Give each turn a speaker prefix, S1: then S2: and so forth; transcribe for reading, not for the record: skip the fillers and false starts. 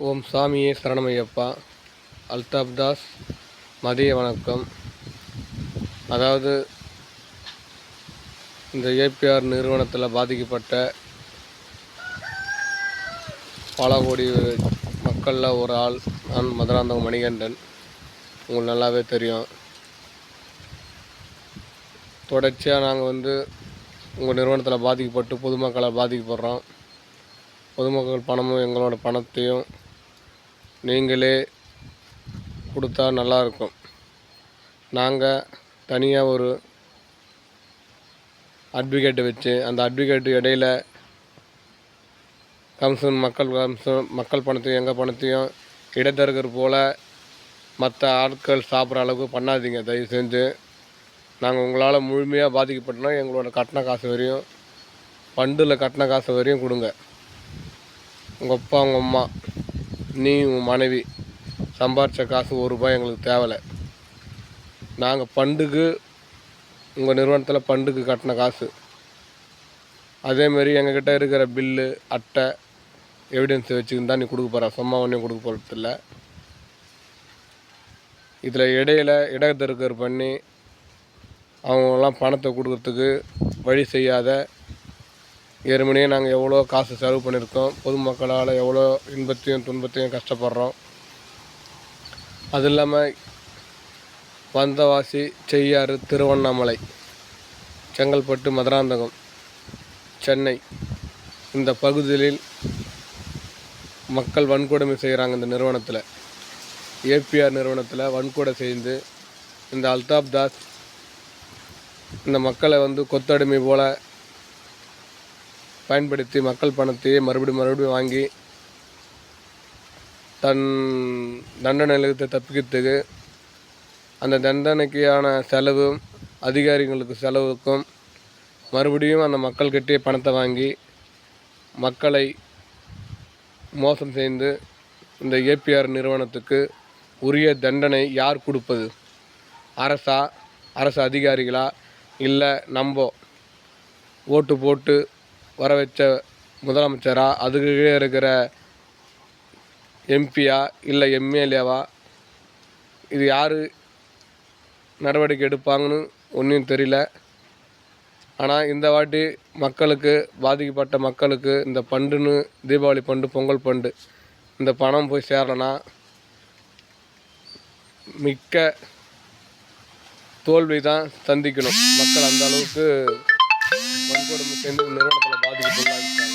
S1: ஓம் சாமியே சரணமையப்பா. அல்தாப் தாஸ். மதிய வணக்கம். அதாவது இந்த ஏபிஆர் நிறுவனத்தில் பாதிக்கப்பட்ட பல கோடி மக்களில் ஒரு ஆள் நான் மதுராந்தகம் மணிகண்டன். உங்களுக்கு நல்லாவே தெரியும். தொடர்ச்சியாக நாங்கள் உங்கள் நிறுவனத்தில் பாதிக்கப்பட்டு பொதுமக்களை பாதிக்கப்படுறோம். பொதுமக்கள் பணமும் எங்களோட பணத்தையும் நீங்களே கொடுத்தா நல்லாயிருக்கும். நாங்கள் தனியாக ஒரு அட்வொகேட்டை வச்சு அந்த அட்வொகேட்டு இடையில மக்கள் பணத்தையும் எங்கள் பணத்தையும் இடைத்தரகர் போல் மற்ற ஆட்கள் சாப்பிட்ற அளவுக்கு பண்ணாதீங்க தயவு செஞ்சு. நாங்கள் உங்களால் முழுமையாக பாதிக்கப்பட்டோன்னா எங்களோட கட்டின காசு வரையும் ஃபண்டில் கட்டின காசு வரையும் கொடுங்க. உங்கள் அப்பா உங்கள் அம்மா நீ உங்கள் மனைவி சம்பாரித்த காசு ₹1 எங்களுக்கு தேவையில்லை. நாங்கள் ஃபண்டுக்கு உங்கள் நிறுவனத்தில் ஃபண்டுக்கு கட்டின காசு அதேமாரி எங்ககிட்ட இருக்கிற பில்லு அட்டை எவிடன்ஸ் வச்சுக்கின்னு தான் நீ கொடுக்க போகிற. சும்மா ஒன்றையும் கொடுக்க போகிறதில்ல. இதில் இடைத்தரகர் பண்ணி அவங்களாம் பணத்தை கொடுக்கறதுக்கு வழி செய்யாத. ஏறுமணியே நாங்கள் எவ்வளோ காசு செலவு பண்ணியிருக்கோம். பொதுமக்களால் எவ்வளோ இன்பத்தையும் துன்பத்தையும் கஷ்டப்படுறோம். அது இல்லாமல் வந்தவாசி, செய்யாறு, திருவண்ணாமலை, செங்கல்பட்டு, மதுராந்தகம், சென்னை இந்த பகுதிகளில் மக்கள் வன்கொடுமை செய்கிறாங்க. இந்த நிறுவனத்தில் ஏபிஆர் நிறுவனத்தில் வன்கொடை செய்து இந்த அல்தாப் தாஸ் இந்த மக்களை கொத்தடிமை போல் பயன்படுத்தி மக்கள் பணத்தையே மறுபடியும் வாங்கி தன் தண்டனைகளுக்கு தப்பிக்கிறதுக்கு அந்த தண்டனைக்கான செலவும் அதிகாரிகளுக்கு செலவுக்கும் மறுபடியும் அந்த மக்கள்கிட்டே பணத்தை வாங்கி மக்களை மோசம் செய்து இந்த ஏபிஆர் நிறுவனத்துக்கு உரிய தண்டனை யார் கொடுப்பது? அரசு அதிகாரிகளா? இல்லை நம்ம ஓட்டு போட்டு வர வச்ச முதலமைச்சரா? அதுக்கு இருக்கிற எம்பியா இல்லை எம்எல்ஏவா? இது யார் நடவடிக்கை எடுப்பாங்கன்னு ஒன்றும் தெரியல. ஆனால் இந்த வாட்டி பாதிக்கப்பட்ட மக்களுக்கு இந்த ஃபண்டுன்னு தீபாவளி ஃபண்டு, பொங்கல் ஃபண்டு இந்த பணம் போய் சேரலைன்னா மிக்க தோல்வி தான் சந்திக்கணும். மக்கள் அந்த அளவுக்கு வன்கொடுமை சேர்ந்து நிறுவனத்தில் பாதிக்கப்பட்டுள்ளாங்க.